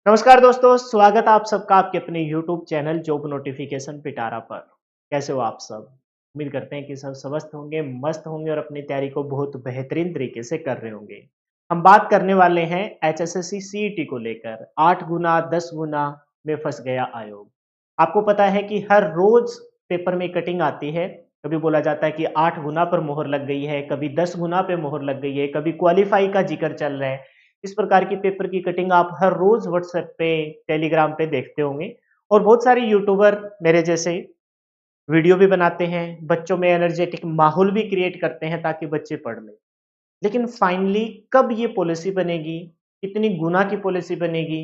नमस्कार दोस्तों, स्वागत है आप सबका आपके अपने YouTube चैनल जॉब नोटिफिकेशन पिटारा पर। कैसे हो आप सब? उम्मीद करते हैं कि सब स्वस्थ होंगे, मस्त होंगे और अपनी तैयारी को बहुत बेहतरीन तरीके से कर रहे होंगे। हम बात करने वाले हैं एचएसएससी सीईटी को लेकर 8 गुना 10 गुना में फंस गया आयोग। आपको पता है कि हर रोज पेपर में कटिंग आती है। कभी बोला जाता है कि 8 गुना पर मोहर लग गई है, कभी 10 गुना पे मोहर लग गई है, कभी क्वालीफाई का जिक्र चल रहा है। इस प्रकार की पेपर की कटिंग आप हर रोज व्हाट्सएप पे, टेलीग्राम पे देखते होंगे और बहुत सारे यूट्यूबर मेरे जैसे वीडियो भी बनाते हैं, बच्चों में एनर्जेटिक माहौल भी क्रिएट करते हैं ताकि बच्चे पढ़ लें। लेकिन फाइनली कब ये पॉलिसी बनेगी? कितनी गुना की पॉलिसी बनेगी?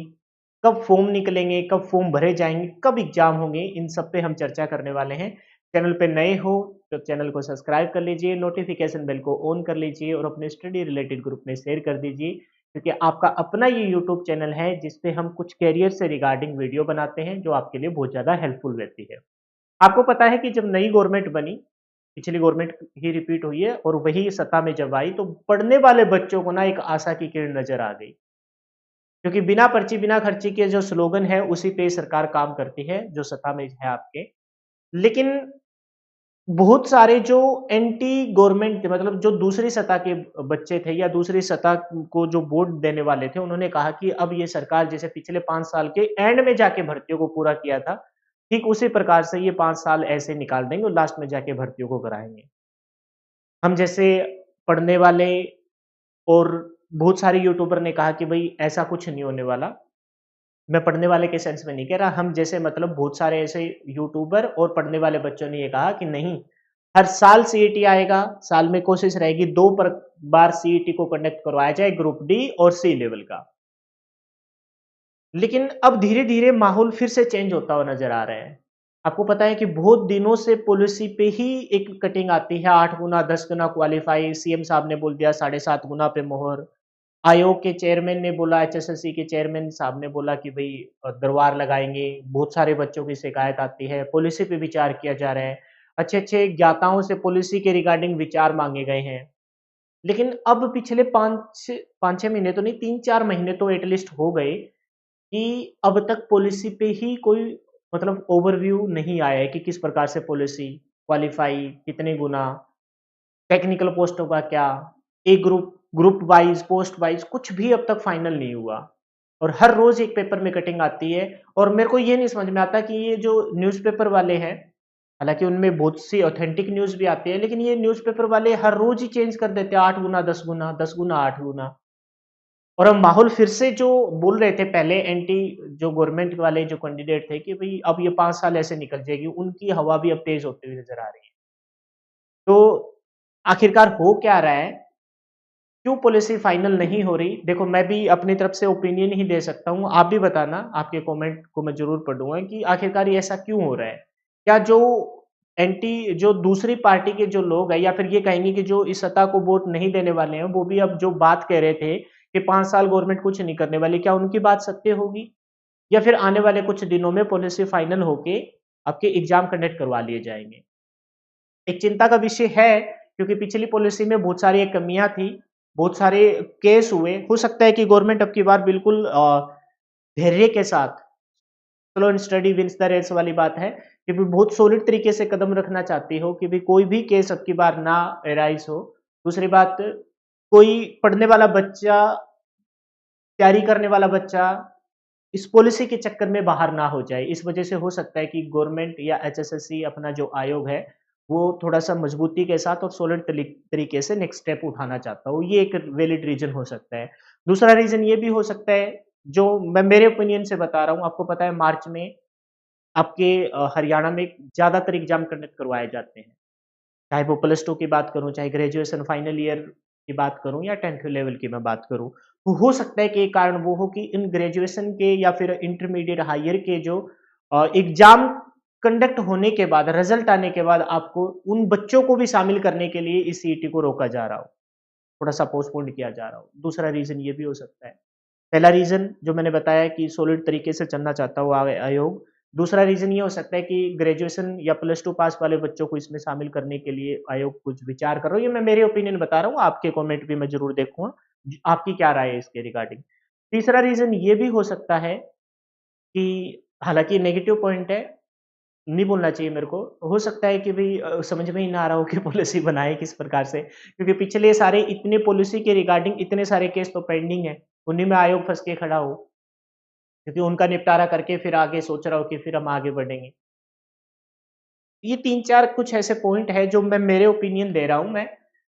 कब फॉर्म निकलेंगे? कब फॉर्म भरे जाएँगे? कब एग्ज़ाम होंगे? इन सब पे हम चर्चा करने वाले हैं। चैनल पे नए हो तो चैनल को सब्सक्राइब कर लीजिए, नोटिफ़िकेशन बेल को ऑन कर लीजिए और अपने स्टडी रिलेटेड ग्रुप में शेयर कर दीजिए क्योंकि आपका अपना ये यूट्यूब चैनल है जिस पे हम कुछ करियर से रिगार्डिंग वीडियो बनाते हैं जो आपके लिए बहुत ज़्यादा हेल्पफुल रहती है। आपको पता है कि जब नई गवर्नमेंट बनी, पिछली गवर्नमेंट ही रिपीट हुई है और वही सत्ता में जब आई तो पढ़ने वाले बच्चों को ना एक आशा की किरण नज़र आ गई। क्योंकि बिना पर्ची, बिना खर्ची के जो स्लोगन है उसी पे सरकार काम करती है, जो सत्ता में है आपके। लेकिन बहुत सारे जो एंटी गवर्नमेंट थे मतलब जो दूसरी सत्ता के बच्चे थे या दूसरी सत्ता को जो वोट देने वाले थे, उन्होंने कहा कि अब ये सरकार जैसे पिछले 5 साल के एंड में जाके भर्तियों को पूरा किया था, ठीक उसी प्रकार से ये 5 साल ऐसे निकाल देंगे और लास्ट में जाके भर्तियों को कराएँगे। हम जैसे पढ़ने वाले और बहुत सारे यूट्यूबर ने कहा कि भई ऐसा कुछ नहीं होने वाला। मैं पढ़ने वाले के सेंस में नहीं कह रहा, हम जैसे मतलब बहुत सारे ऐसे यूट्यूबर और पढ़ने वाले बच्चों ने ये कहा कि नहीं, हर साल सीईटी आएगा, साल में कोशिश रहेगी 2 बार सीईटी को कंडक्ट करवाया जाए ग्रुप डी और सी लेवल का। लेकिन अब धीरे-धीरे माहौल फिर से चेंज होता हुआ नज़र आ रहा है। आपको पता है कि बहुत दिनों से पॉलिसी पे ही एक कटिंग आती है, 8 गुना, 10 गुना क्वालीफाई, सीएम साहब ने बोल दिया 7.5 गुना पे मोहर। आयोग के चेयरमैन ने बोला, एचएसएससी के चेयरमैन साहब ने बोला कि भई दरबार लगाएँगे, बहुत सारे बच्चों की शिकायत आती है, पॉलिसी पे विचार किया जा रहा है। अच्छे-अच्छे ज्ञाताओं से पॉलिसी के रिगार्डिंग विचार माँगे गए हैं। लेकिन अब पिछले 5-6 महीने तो नहीं, 3-4 महीने तो एट लीस्ट हो गए कि अब तक पॉलिसी पे ही कोई मतलब ओवरव्यू नहीं आया है कि किस प्रकार से पॉलिसी, क्वालीफाई, कितने गुना, टेक्निकल पोस्टों का क्या, a group, group wise, post wise कुछ भी अब तक फाइनल नहीं हुआ। और हर रोज़ एक पेपर में कटिंग आती है और मेरे को ये नहीं समझ में आता कि ये जो न्यूज़पेपर वाले हैं, हालाँकि उनमें बहुत सी ऑथेंटिक न्यूज़ भी आती है, लेकिन ये न्यूज़पेपर वाले हर रोज़ ही चेंज कर देते हैं 8 गुना, 10 गुना, 10 गुना, 8 गुना। और अब माहौल फिर से जो बोल रहे थे पहले एंटी जो गवर्नमेंट वाले जो कैंडिडेट थे कि भई अब ये 5 साल ऐसे निकल जाएगी, उनकी हवा भी अब तेज़ होती हुई नज़र आ रही है। तो आखिरकार हो क्या रहा है? क्यों पॉलिसी फाइनल नहीं हो रही? देखो मैं भी अपनी तरफ से ओपिनियन ही दे सकता हूँ, आप भी बताना, आपके कमेंट को मैं ज़रूर पढ़ूँगा कि आखिरकार ये ऐसा क्यों हो रहा है? क्या जो एंटी जो दूसरी पार्टी के जो लोग हैं या फिर ये कहेंगे कि जो इस सत्ता को वोट नहीं देने वाले हैं, वो भी अब जो बात कह रहे थे कि 5 साल गवर्नमेंट कुछ नहीं करने वाली, क्या उनकी बात सत्य होगी? या फिर आने वाले कुछ दिनों में पॉलिसी फाइनल होके आपके एग्ज़ाम कंडक्ट करवा लिए जाएँगे? एक चिंता का विषय है क्योंकि पिछली पॉलिसी में बहुत सारी कमियाँ थी, बहुत सारे केस हुए। हो सकता है कि गवर्नमेंट अब की बार बिल्कुल धैर्य के साथ slow and study wins the race वाली बात है कि भी बहुत सॉलिड तरीके से कदम रखना चाहती हो कि भी कोई भी केस अब की बार ना एराइज़ हो। दूसरी बात, कोई पढ़ने वाला बच्चा, तैयारी करने वाला बच्चा इस पॉलिसी के चक्कर में बाहर ना हो जाए। इस वजह से हो सकता है कि गवर्नमेंट या एचएसएससी अपना जो आयोग है, वो थोड़ा-सा मजबूती के साथ और सॉलिड तरीके से नेक्स्ट स्टेप उठाना चाहता हो। ये एक वैलिड रीज़न हो सकता है। दूसरा रीज़न ये भी हो सकता है, जो मैं मेरे ओपिनियन से बता रहा हूँ, आपको पता है मार्च में आपके हरियाणा में ज़्यादातर एग्ज़ाम कंडक्ट करवाए जाते हैं। चाहे वो प्लस 2 की बात करूँ, चाहे ग्रेजुएशन फाइनल ईयर की बात करूँ या 10th लेवल की मैं बात करूँ। तो हो सकता है कि एक कारण वो हो कि इन ग्रेजुएशन के या फिर इंटरमीडिएट हायर के जो एग्ज़ाम कंडक्ट होने के बाद, रिज़ल्ट आने के बाद आपको उन बच्चों को भी शामिल करने के लिए इस सीईटी को रोका जा रहा हो, थोड़ा-सा पोस्टपोन किया जा रहा हो। दूसरा रीज़न ये भी हो सकता है। पहला रीज़न जो मैंने बताया कि सॉलिड तरीके से चलना चाहता हुआ आयोग। दूसरा रीज़न ये हो सकता है कि ग्रेजुएशन या प्लस 2 पास वाले बच्चों को इसमें शामिल करने के लिए आयोग कुछ विचार कर रहा हो। ये मैं मेरे ओपिनियन बता रहा हूँ, आपके कमेंट भी मैं ज़रूर देखूँगा। आपकी क्या राय है इसके रिगार्डिंग? तीसरा रीज़न ये भी हो सकता है कि हालाँकि नेगेटिव पॉइंट है, नहीं बोलना चाहिए मेरे को। हो सकता है कि भई समझ में ही ना आ रहा हो कि पॉलिसी बनाए किस प्रकार से, क्योंकि पिछले सारे इतने पॉलिसी के रिगार्डिंग इतने सारे केस तो पेंडिंग हैं, उन्हीं में आयोग फँस के खड़ा हो, क्योंकि उनका निपटारा करके फिर आगे सोच रहा हो कि फिर हम आगे बढ़ेंगे। ये 3-4 कुछ ऐसे पॉइंट हैं जो मैं मेरे ओपिनियन दे रहा हूँ मैं,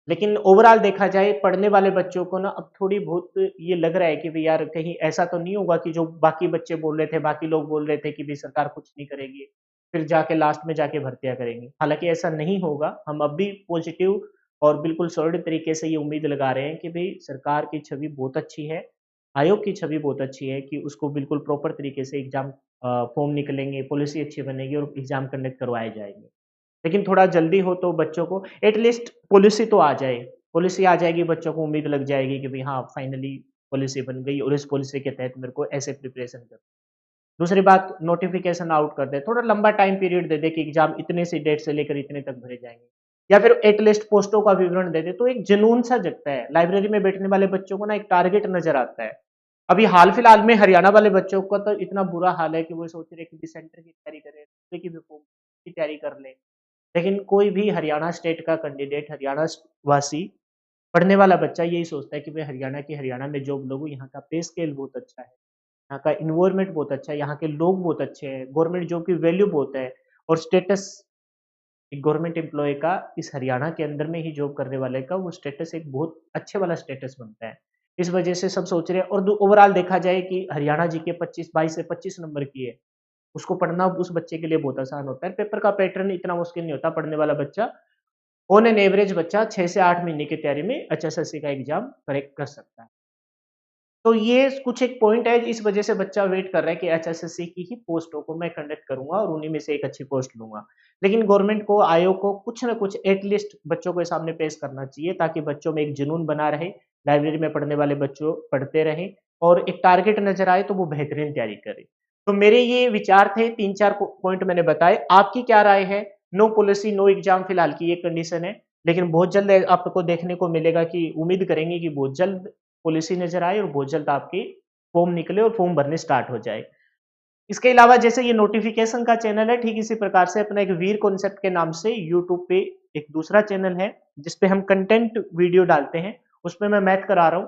लेकिन ओवरऑल देखा जाए पढ़ने वाले बच्चों को ना अब थोड़ी बहुत ये लग रहा है कि भई यार कहीं ऐसा तो नहीं होगा कि जो बाकी बच्चे बोल रहे थे, बाकी लोग बोल रहे थे कि भई सरकार कुछ नहीं करेगी, फिर जाके लास्ट में जाके भर्तियाँ करेंगी। हालाँकि ऐसा नहीं होगा, हम अब भी पॉजिटिव और बिल्कुल सॉलिड तरीके से ये उम्मीद लगा रहे हैं कि भई सरकार की छवि बहुत अच्छी है, आयोग की छवि बहुत अच्छी है कि उसको बिल्कुल प्रॉपर तरीके से एग्ज़ाम फॉर्म निकलेंगे, पॉलिसी अच्छी बनेगी और एग्ज़ाम कंडक्ट करवाए जाएँगे। लेकिन थोड़ा जल्दी हो तो बच्चों को एटलीस्ट पॉलिसी तो आ जाए। पॉलिसी आ जाएगी, बच्चों को उम्मीद लग जाएगी कि भई हाँ, फाइनली पॉलिसी बन गई और इस पॉलिसी के तहत मेरे को ऐसे प्रिपरेशन कर दूसरी बात नोटिफ़िकेशन आउट कर दे, थोड़ा लंबा टाइम पीरियड दे दे कि एग्ज़ाम इतने से डेट से लेकर इतने तक भरे जाएँगे। या फिर एटलीस्ट पोस्टों का विवरण दे दे, तो एक जुनून सा जगता है। लाइब्रेरी में बैठने वाले बच्चों को ना एक टारगेट नज़र आता है। अभी हाल-फिलहाल में हरियाणा वाले बच्चों का तो इतना बुरा हाल है कि वो सोच रहे हैं कि सेंटर की तैयारी करें, की भी फॉर्म की तैयारी कर लें। लेकिन कोई भी हरियाणा स्टेट का कैंडिडेट हरियाणा वासी पढ़ने वाला बच्चा यही सोचता है कि मैं हरियाणा में जॉब लगूँ, यहाँ का पे स्केल बहुत अच्छा है, यहाँ का एनवायरनमेंट बहुत अच्छा है, यहाँ के लोग बहुत अच्छे हैं, गवर्नमेंट जॉब की वैल्यू बहुत है और स्टेटस एक गवर्नमेंट एम्प्लॉयी का इस हरियाणा के अंदर में ही जॉब करने वाले का वो स्टेटस एक बहुत अच्छे वाला स्टेटस बनता है। इस वजह से सब सोच रहे हैं और ओवरऑल देखा जाए कि हरियाणा जीके 25 22 से 25 नंबर की है। उसको पढ़ना उस बच्चे के लिए बहुत आसान होता है। पेपर का पैटर्न इतना मुश्किल नहीं होता, पढ़ने वाला बच्चा ऑन एन एवरेज बच्चा 6 से 8 महीने की तैयारी में एचएसएससी का एग्ज़ाम क्रैक कर सकता है। तो ये कुछ एक पॉइंट है, इस वजह से बच्चा वेट कर रहा है कि एचएसएससी की ही पोस्टों को मैं कंडक्ट करूँगा और उन्हीं में से एक अच्छी पोस्ट लूँगा। लेकिन गवर्नमेंट को, आयोग को कुछ न कुछ एट लीस्ट बच्चों के सामने पेश करना चाहिए ताकि बच्चों में एक जुनून बना रहे, लाइब्रेरी में पढ़ने वाले बच्चों पढ़ते रहें और एक टारगेट नज़र आए तो वो बेहतरीन तैयारी करें। तो मेरे ये विचार थे, 3-4 पॉइंट मैंने बताए। आपकी क्या राय है? नो पॉलिसी, नो एग्ज़ाम फिलहाल की ये कंडीशन है, लेकिन बहुत जल्द आपको देखने को मिलेगा कि उम्मीद करेंगे कि बहुत जल्द पॉलिसी नज़र आए और बहुत जल्द आपकी फॉर्म निकले और फॉर्म भरने स्टार्ट हो जाए। इसके अलावा जैसे ये नोटिफ़िकेशन का चैनल है, ठीक इसी प्रकार से अपना एक वीर कॉन्सेप्ट के नाम से यूट्यूब पे एक दूसरा चैनल है, जिस पे हम कंटेंट वीडियो डालते हैं। उसमें मैं मैथ करा रहा हूँ,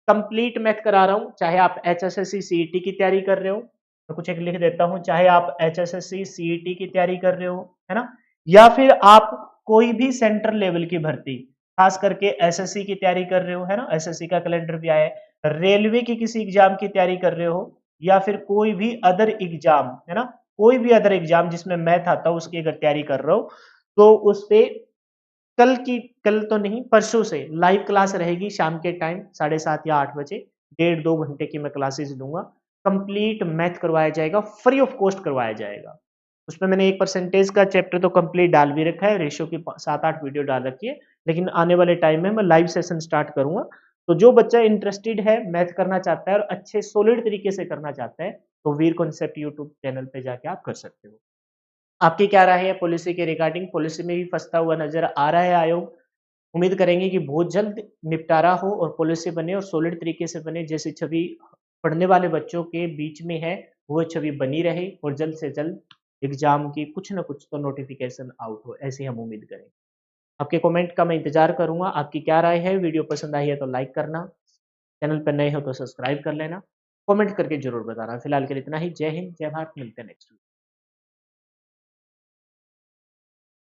कंप्लीट मैथ करा रहा हूँ, चाहे आप एचएसएससी सीईटी की तैयारी कर रहे हो, मैं कुछ एक लिख देता हूँ, चाहे आप एचएसएससी सीईटी की तैयारी कर रहे हो, है ना? या फिर आप कोई भी सेंट्रल लेवल की भर्ती, खास करके एसएससी की तैयारी कर रहे हो, है ना? एसएससी का कैलेंडर भी आया है। रेलवे की किसी एग्ज़ाम की तैयारी कर रहे हो या फिर कोई भी अदर एग्ज़ाम, है ना? कोई भी अदर एग्ज़ाम जिसमें मैथ आता हो उसकी अगर तैयारी कर रहे हो, तो उसपे कल तो नहीं परसों से लाइव क्लास रहेगी शाम के टाइम 7:30 या 8 बजे, डेढ़ 2 घंटे की मैं क्लासेस लूँगा। कंप्लीट मैथ करवाया जाएगा, फ्री ऑफ कॉस्ट करवाया जाएगा। उसमें मैंने एक परसेंटेज का चैप्टर तो कंप्लीट डाल भी रखा है, रेशियो की 7-8 वीडियो डाल रखी है, लेकिन आने वाले टाइम में मैं लाइव सेशन स्टार्ट करूँगा। तो जो बच्चा इंटरेस्टेड है, मैथ करना चाहता है और अच्छे सॉलिड तरीके से करना चाहता है, तो वीर कॉन्सेप्ट यूट्यूब चैनल पे जाके आप कर सकते हो। आपकी क्या राय है पॉलिसी के रिगार्डिंग? पॉलिसी में भी फँसता हुआ नज़र आ रहा है आयोग। उम्मीद करेंगे कि बहुत जल्द निपटारा हो और पॉलिसी बने और सॉलिड तरीके से बने, जैसी छवि पढ़ने वाले बच्चों के बीच में है, वो छवि बनी रहे और जल्द से जल्द एग्ज़ाम की कुछ न कुछ तो नोटिफ़िकेशन आउट हो, ऐसी हम उम्मीद करें। आपके कमेंट का मैं इंतज़ार करूँगा। आपकी क्या राय है? वीडियो पसंद आई है तो लाइक करना, चैनल पर नए हो तो सब्सक्राइब कर लेना, कमेंट करके ज़रूर बताना। फिलहाल के लिए इतना ही। जय हिंद, जय भारत, मिलते हैं नेक्स्ट वीडियो।